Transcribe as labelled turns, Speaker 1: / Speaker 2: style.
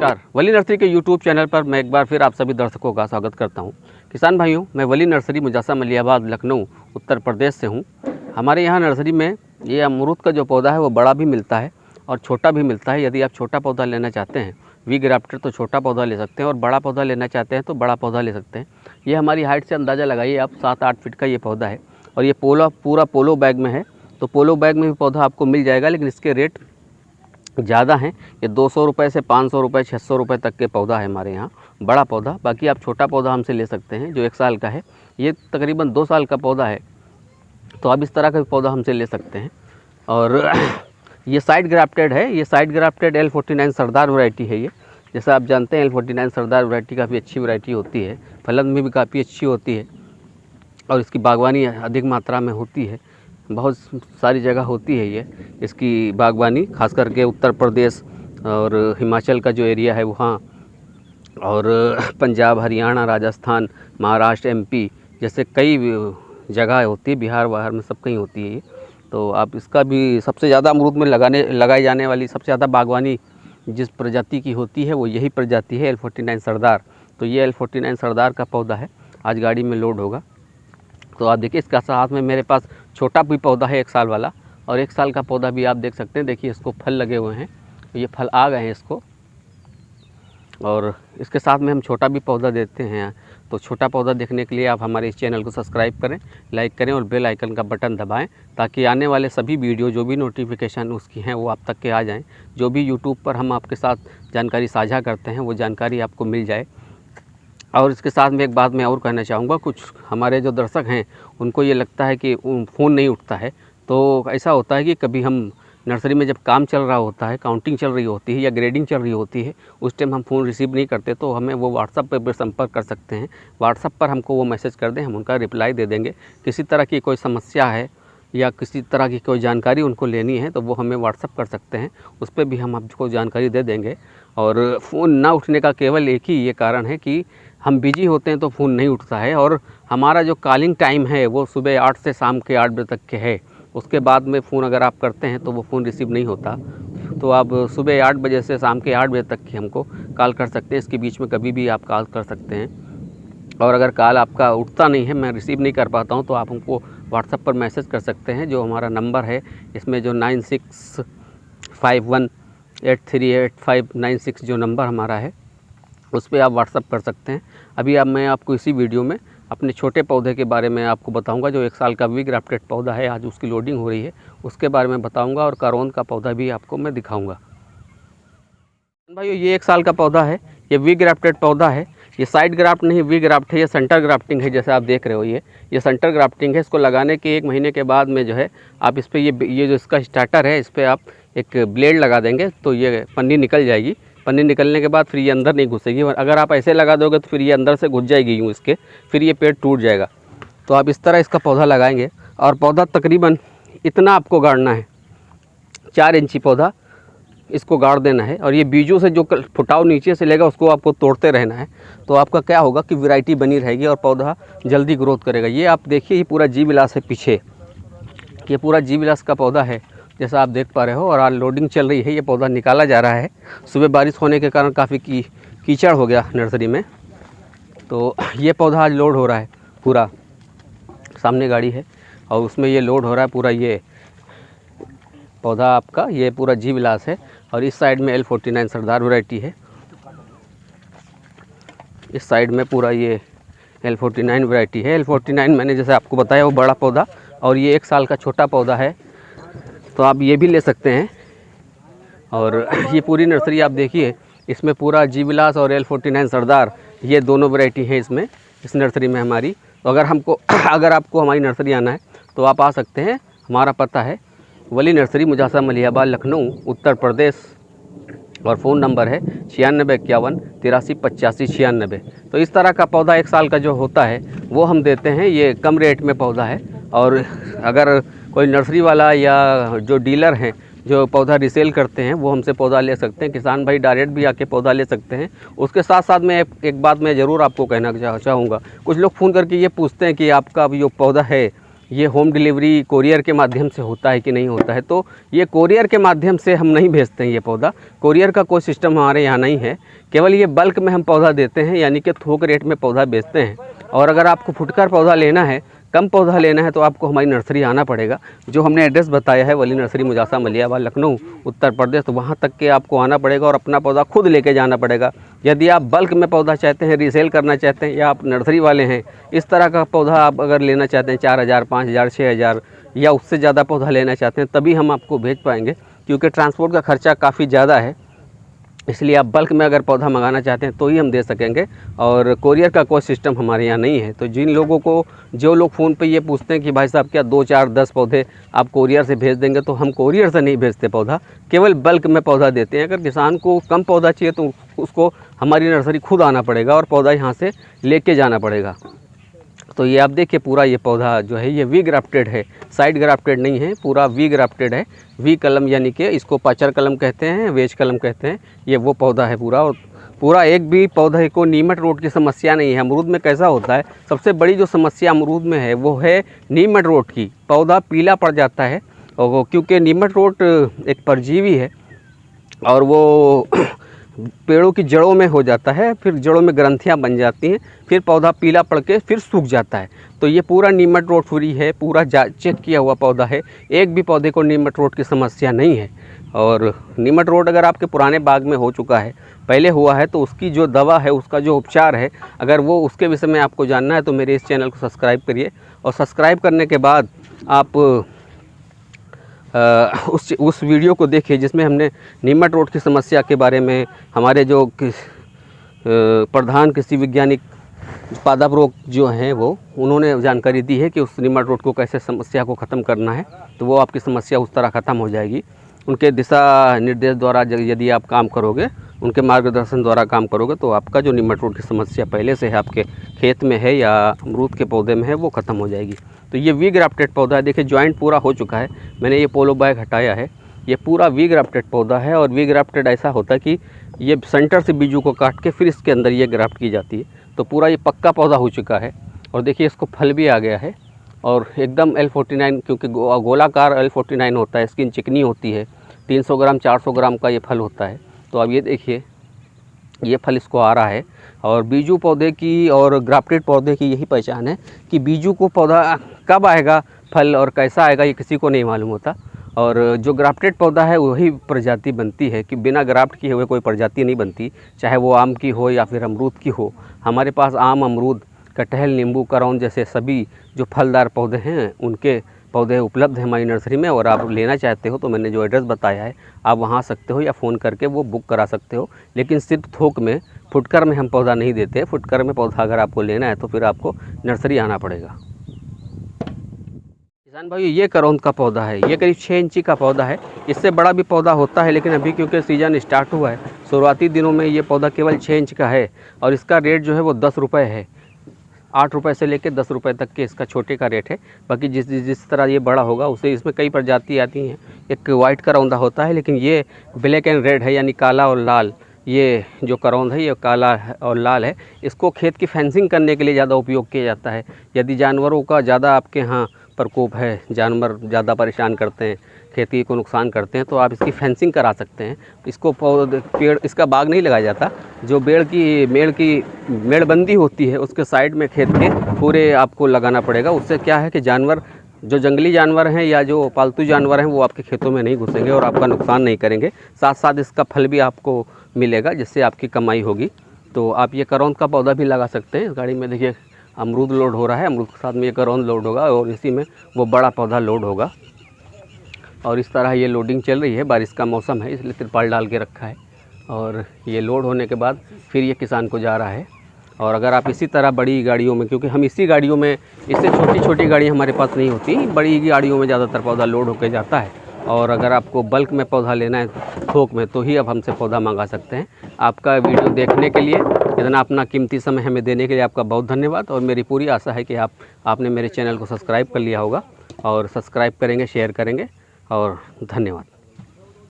Speaker 1: नमस्कार, वली नर्सरी के YouTube channel पर मैं एक बार फिर आप सभी दर्शकों का स्वागत करता हूं। किसान भाइयों, मैं वली नर्सरी मुजासा मलियाबाद लखनऊ उत्तर प्रदेश से हूं। हमारे यहां नर्सरी में ये अमरूद का जो पौधा है वो बड़ा भी मिलता है और छोटा भी मिलता है। यदि आप छोटा पौधा लेना चाहते हैं वी ग्राफ्टर तो छोटा पौधा ले सकते हैं और बड़ा पौधा लेना चाहते हैं तो बड़ा पौधा ले सकते हैं। ये हमारी हाइट से अंदाज़ा लगाइए आप 7-8 फीट का ये पौधा है और ये पूरा पोलो बैग में है। तो पोलो बैग में भी पौधा आपको मिल जाएगा, लेकिन इसके रेट ज़्यादा हैं। ये 200 रुपये से 500 रुपये 600 रुपये तक के पौधा है हमारे यहाँ बड़ा पौधा। बाकी आप छोटा पौधा हमसे ले सकते हैं जो 1 साल का है। ये तकरीबन 2 साल का पौधा है, तो आप इस तरह का पौधा हमसे ले सकते हैं। और ये साइड ग्राफ्टेड है। ये साइड ग्राफ्टेड L49 सरदार वैरायटी है। ये जैसा आप जानते हैं L49 सरदार वैरायटी काफ़ी अच्छी वैरायटी होती है, फलन में भी काफ़ी अच्छी होती है और इसकी बागवानी अधिक मात्रा में होती है। बहुत सारी जगह होती है ये इसकी बागवानी, खास करके उत्तर प्रदेश और हिमाचल का जो एरिया है वहाँ, और पंजाब, हरियाणा, राजस्थान, महाराष्ट्र, MP जैसे कई जगह होती है, बिहार वहार में सब कहीं होती है ये। तो आप इसका भी सबसे ज़्यादा अमरूद में लगाई जाने वाली सबसे ज़्यादा बागवानी जिस प्रजाति की होती है वो यही प्रजाति है L49 सरदार। तो ये L49 सरदार का पौधा है, आज गाड़ी में लोड होगा। तो आप देखिए इसका साथ में मेरे पास छोटा भी पौधा है 1 साल वाला, और 1 साल का पौधा भी आप देख सकते हैं। देखिए इसको फल लगे हुए हैं, ये फल आ गए हैं इसको, और इसके साथ में हम छोटा भी पौधा देते हैं। तो छोटा पौधा देखने के लिए आप हमारे इस चैनल को सब्सक्राइब करें, लाइक करें और बेल आइकन का बटन दबाएं, ताकि आने वाले सभी वीडियो जो भी नोटिफिकेशन उसकी हैं वो आप तक के आ जाएं। जो भी यूट्यूब पर हम आपके साथ जानकारी साझा करते हैं वो जानकारी आपको मिल जाए। और इसके साथ में एक बात मैं और कहना चाहूँगा, कुछ हमारे जो दर्शक हैं उनको ये लगता है कि फ़ोन नहीं उठता है। तो ऐसा होता है कि कभी हम नर्सरी में जब काम चल रहा होता है, काउंटिंग चल रही होती है या ग्रेडिंग चल रही होती है, उस टाइम हम फ़ोन रिसीव नहीं करते, तो हमें वो व्हाट्सअप पर संपर्क कर सकते हैं। व्हाट्सअप पर हमको वो मैसेज कर दें, हम उनका रिप्लाई दे देंगे। किसी तरह की कोई समस्या है या किसी तरह की कोई जानकारी उनको लेनी है तो वो हमें व्हाट्सअप कर सकते हैं, उस पर भी हम आपको जानकारी दे देंगे। और फ़ोन ना उठने का केवल एक ही ये कारण है कि हम बिजी होते हैं तो फ़ोन नहीं उठता है, और हमारा जो कॉलिंग टाइम है वो सुबह 8 से शाम के 8 बजे तक के है। उसके बाद में फ़ोन अगर आप करते हैं तो वो फ़ोन रिसीव नहीं होता। तो आप सुबह 8 बजे से शाम के 8 बजे तक की हमको कॉल कर सकते हैं। इसके बीच में कभी भी आप कॉल कर सकते हैं। और अगर कॉल आपका उठता नहीं है, मैं रिसीव नहीं कर पाता हूँ, तो आप हमको व्हाट्सएप पर मैसेज कर सकते हैं। जो हमारा नंबर है इसमें जो 9651838596 जो नंबर हमारा है उस पर आप व्हाट्सअप कर सकते हैं। अभी मैं आपको इसी वीडियो में अपने छोटे पौधे के बारे में आपको बताऊंगा, जो 1 साल का वी ग्राफ्टेड पौधा है, आज उसकी लोडिंग हो रही है, उसके बारे में बताऊंगा, और कारोन का पौधा भी आपको मैं दिखाऊंगा। भाइयों, ये 1 साल का पौधा है, ये वी ग्राफ्टेड पौधा है। ये साइड ग्राफ्ट नहीं, वी ग्राफ्ट है, ये सेंटर ग्राफ्टिंग है। जैसे आप देख रहे हो ये सेंटर ग्राफ्टिंग है। इसको लगाने के 1 महीने के बाद में जो है आप इस पर ये जो इसका स्टार्टर है इस पर आप एक ब्लेड लगा देंगे तो ये पन्नी निकल जाएगी। पन्नी निकलने के बाद फिर ये अंदर नहीं घुसेगी। अगर आप ऐसे लगा दोगे तो फिर ये अंदर से घुस जाएगी यूँ इसके, फिर ये पेड़ टूट जाएगा। तो आप इस तरह इसका पौधा लगाएंगे, और पौधा तकरीबन इतना आपको गाड़ना है, 4 इंची पौधा इसको गाड़ देना है। और ये बीजों से जो फुटाव नीचे से लेगा उसको आपको तोड़ते रहना है। तो आपका क्या होगा कि वैरायटी बनी रहेगी और पौधा जल्दी ग्रोथ करेगा। ये आप देखिए, ये पूरा जी विलास है पीछे, ये पूरा जी विलास का पौधा है जैसा आप देख पा रहे हो। और आज लोडिंग चल रही है, ये पौधा निकाला जा रहा है। सुबह बारिश होने के कारण काफ़ी कीचड़ हो गया नर्सरी में, तो ये पौधा आज लोड हो रहा है। पूरा सामने गाड़ी है और उसमें ये लोड हो रहा है पूरा। ये पौधा आपका ये पूरा जी विलास है, और इस साइड में L49 सरदार वैरायटी है। इस साइड में पूरा ये L49 वैरायटी है। L49 मैंने जैसे आपको बताया वो बड़ा पौधा, और ये 1 साल का छोटा पौधा है, तो आप ये भी ले सकते हैं। और ये पूरी नर्सरी आप देखिए, इसमें पूरा जी विलास और L49 सरदार ये दोनों वैरायटी हैं इसमें, इस नर्सरी में हमारी। तो अगर आपको हमारी नर्सरी आना है तो आप आ सकते हैं। हमारा पता है वली नर्सरी मुजासा मलियाबाद लखनऊ उत्तर प्रदेश, और फ़ोन नंबर है 9651838596। तो इस तरह का पौधा 1 साल का जो होता है वो हम देते हैं। ये कम रेट में पौधा है, और अगर कोई नर्सरी वाला या जो डीलर हैं जो पौधा रिसेल करते हैं वो हमसे पौधा ले सकते हैं। किसान भाई डायरेक्ट भी आके पौधा ले सकते हैं। उसके साथ साथ में एक बात मैं ज़रूर आपको कहना चाहूँगा, कुछ लोग फ़ोन करके ये पूछते हैं कि आपका जो पौधा है ये होम डिलीवरी कोरियर के माध्यम से होता है कि नहीं होता है। तो ये कोरियर के माध्यम से हम नहीं भेजते हैं ये पौधा, कोरियर का कोई सिस्टम हमारे यहाँ नहीं है। केवल ये बल्क में हम पौधा देते हैं, यानी कि थोक रेट में पौधा बेचते हैं। और अगर आपको फुटकर पौधा लेना है, कम पौधा लेना है, तो आपको हमारी नर्सरी आना पड़ेगा। जो हमने एड्रेस बताया है, वली नर्सरी मुजासा मलियाबाद लखनऊ उत्तर प्रदेश, तो वहाँ तक के आपको आना पड़ेगा और अपना पौधा खुद लेके जाना पड़ेगा। यदि आप बल्क में पौधा चाहते हैं, रीसेल करना चाहते हैं, या आप नर्सरी वाले हैं, इस तरह का पौधा आप अगर लेना चाहते हैं 4000, 5000, 6000 या उससे ज़्यादा पौधा लेना चाहते हैं, तभी हम आपको भेज पाएंगे, क्योंकि ट्रांसपोर्ट का खर्चा काफ़ी ज़्यादा है। इसलिए आप बल्क में अगर पौधा मंगाना चाहते हैं तो ही हम दे सकेंगे, और कोरियर का कोई सिस्टम हमारे यहाँ नहीं है। तो जिन लोगों को, जो लोग फ़ोन पे ये पूछते हैं कि भाई साहब क्या 2, 4, 10 पौधे आप कोरियर से भेज देंगे, तो हम कोरियर से नहीं भेजते पौधा, केवल बल्क में पौधा देते हैं। अगर किसान को कम पौधा चाहिए तो उसको हमारी नर्सरी खुद आना पड़ेगा और पौधा यहाँ से लेके जाना पड़ेगा। तो ये आप देखिए, पूरा ये पौधा जो है ये वी ग्राफ्टेड है, साइड ग्राफ्टेड नहीं है, पूरा वी ग्राफ्टेड है। वी कलम यानी कि इसको पाचर कलम कहते हैं, वेज कलम कहते हैं। ये वो पौधा है पूरा, और पूरा एक भी पौधे को नीमट रोट की समस्या नहीं है। अमरूद में कैसा होता है, सबसे बड़ी जो समस्या अमरूद में है वो है नीमट रोट की। पौधा पीला पड़ जाता है, और वो क्योंकि नीमट रोट एक परजीवी है और वो पेड़ों की जड़ों में हो जाता है, फिर जड़ों में ग्रंथियां बन जाती हैं, फिर पौधा पीला पड़ के फिर सूख जाता है। तो ये पूरा नीमट रोट फ्री है, पूरा चेक किया हुआ पौधा है, एक भी पौधे को नीमट रोट की समस्या नहीं है। और नीमट रोट अगर आपके पुराने बाग में हो चुका है, पहले हुआ है, तो उसकी जो दवा है, उसका जो उपचार है, अगर वो उसके विषय में आपको जानना है तो मेरे इस चैनल को सब्सक्राइब करिए। और सब्सक्राइब करने के बाद आप उस वीडियो को देखिए जिसमें हमने नीमट रोट की समस्या के बारे में, हमारे जो प्रधान कृषि वैज्ञानिक पादप रोग जो हैं वो उन्होंने जानकारी दी है कि उस नीमट रोट को कैसे समस्या को ख़त्म करना है, तो वो आपकी समस्या उस तरह ख़त्म हो जाएगी। उनके दिशा निर्देश द्वारा यदि आप काम करोगे, उनके मार्गदर्शन द्वारा काम करोगे, तो आपका जो नीमट रोट की समस्या पहले से है, आपके खेत में है या अमरूद के पौधे में है, वो ख़त्म हो जाएगी। तो ये वी ग्राफ्टेड पौधा है, देखिए जॉइंट पूरा हो चुका है, मैंने ये पोलो बैग हटाया है, ये पूरा वी ग्राफ्टेड पौधा है। और वी ग्राफ्टेड ऐसा होता है कि ये सेंटर से बीजू को काट के फिर इसके अंदर ये ग्राफ्ट की जाती है। तो पूरा ये पक्का पौधा हो चुका है, और देखिए इसको फल भी आ गया है, और एकदम L49, क्योंकि गोलाकार L49 होता है, स्किन चिकनी होती है, 300 ग्राम 400 ग्राम का ये फल होता है। तो अब ये देखिए, ये फल इसको आ रहा है। और बीजू पौधे की और ग्राफ्टेड पौधे की यही पहचान है कि बीजू को पौधा कब आएगा फल और कैसा आएगा ये किसी को नहीं मालूम होता, और जो ग्राफ्टेड पौधा है वही प्रजाति बनती है, कि बिना ग्राफ्ट किए हुए कोई प्रजाति नहीं बनती, चाहे वो आम की हो या फिर अमरूद की हो। हमारे पास आम, अमरूद, कटहल, नींबू, करौंद जैसे सभी जो फलदार पौधे हैं उनके पौधे उपलब्ध हैं हमारी नर्सरी में। और आप लेना चाहते हो तो मैंने जो एड्रेस बताया है आप वहाँ आ सकते हो, या फ़ोन करके वो बुक करा सकते हो। लेकिन सिर्फ थोक में, फुटकर में हम पौधा नहीं देते। फुटकर में पौधा अगर आपको लेना है तो फिर आपको नर्सरी आना पड़ेगा। किसान भाई, ये करौंद का पौधा है, ये करीब 6 इंची का पौधा है। इससे बड़ा भी पौधा होता है, लेकिन अभी क्योंकि सीज़न स्टार्ट हुआ है, शुरुआती दिनों में ये पौधा केवल 6 इंच का है, और इसका रेट जो है वो 10 रुपये है। 8 रुपये से लेकर 10 रुपये तक के इसका छोटे का रेट है। बाकी जिस तरह ये बड़ा होगा उससे इसमें कई प्रजाति आती हैं। एक वाइट करौंदा होता है, लेकिन ये ब्लैक एंड रेड है, यानी काला और लाल। ये जो करौंद है ये काला और लाल है। इसको खेत की फेंसिंग करने के लिए ज़्यादा उपयोग किया जाता है। यदि जानवरों का ज़्यादा आपके यहाँ प्रकोप है, जानवर ज़्यादा परेशान करते हैं, खेती को नुकसान करते हैं, तो आप इसकी फेंसिंग करा सकते हैं। इसको पेड़, इसका बाग नहीं लगाया जाता, जो मेड़बंदी होती है उसके साइड में खेत के पूरे आपको लगाना पड़ेगा। उससे क्या है कि जानवर, जो जंगली जानवर हैं या जो पालतू जानवर हैं, वो आपके खेतों में नहीं घुसेंगे और आपका नुकसान नहीं करेंगे। साथ साथ इसका फल भी आपको मिलेगा, जिससे आपकी कमाई होगी। तो आप ये करौंद का पौधा भी लगा सकते हैं। इस गाड़ी में देखिए अमरूद लोड हो रहा है, अमरूद के साथ में ये करौंद लोड होगा, और इसी में वो बड़ा पौधा लोड होगा। और इस तरह ये लोडिंग चल रही है। बारिश का मौसम है, इसलिए तिरपाल डाल के रखा है, और ये लोड होने के बाद फिर ये किसान को जा रहा है। और अगर आप इसी तरह बड़ी गाड़ियों में, क्योंकि हम इसी गाड़ियों में, इससे छोटी छोटी गाड़ियाँ हमारे पास नहीं होती, बड़ी गाड़ियों में ज़्यादातर पौधा लोड होकर जाता है। और अगर आपको बल्क में पौधा लेना है थोक में, तो ही आप हमसे पौधा मंगा सकते हैं। आपका वीडियो देखने के लिए, इतना अपना कीमती समय हमें देने के लिए आपका बहुत धन्यवाद। और मेरी पूरी आशा है कि आपने मेरे चैनल को सब्सक्राइब कर लिया होगा, और सब्सक्राइब करेंगे, शेयर करेंगे, और धन्यवाद।